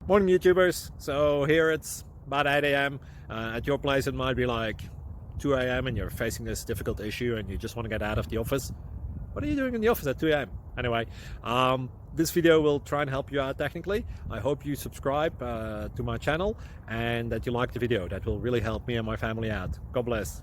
Morning YouTubers. So here it's about 8 a.m. At your place it might be like 2 a.m. and you're facing this difficult issue and you just want to get out of the office. What are you doing in the office at 2 a.m.? Anyway, this video will try and help you out technically. I hope you subscribe to my channel and that you like the video. That will really help me and my family out. God bless.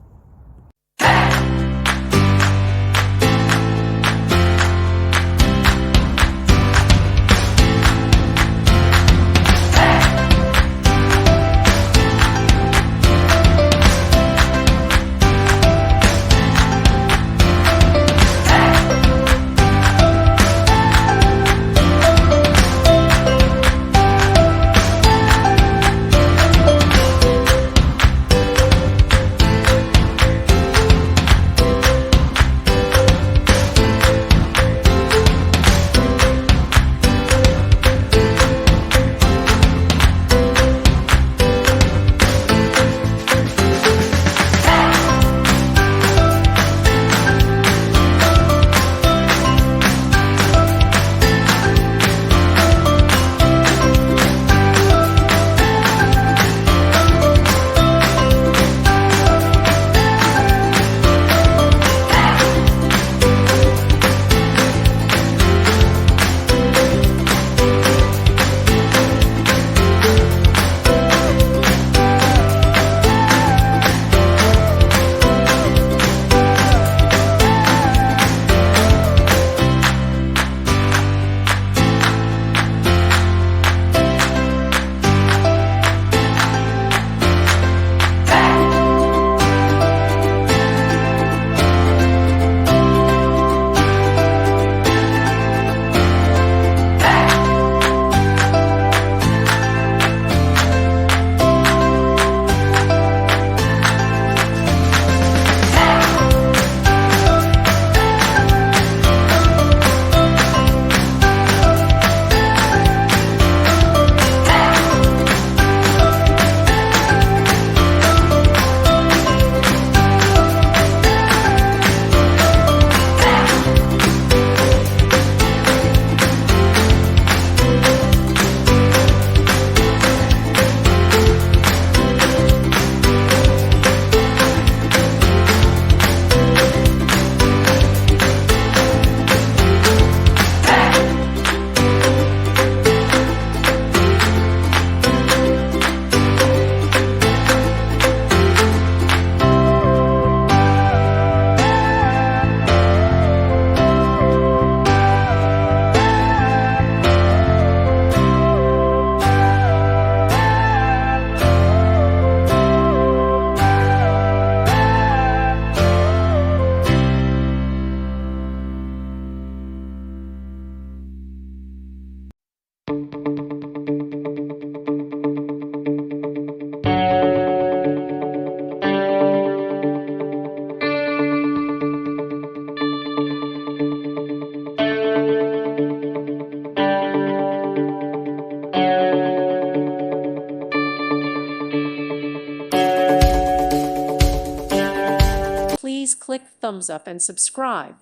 Please click thumbs up and subscribe.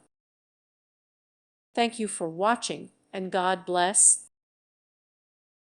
Thank you for watching, and God bless.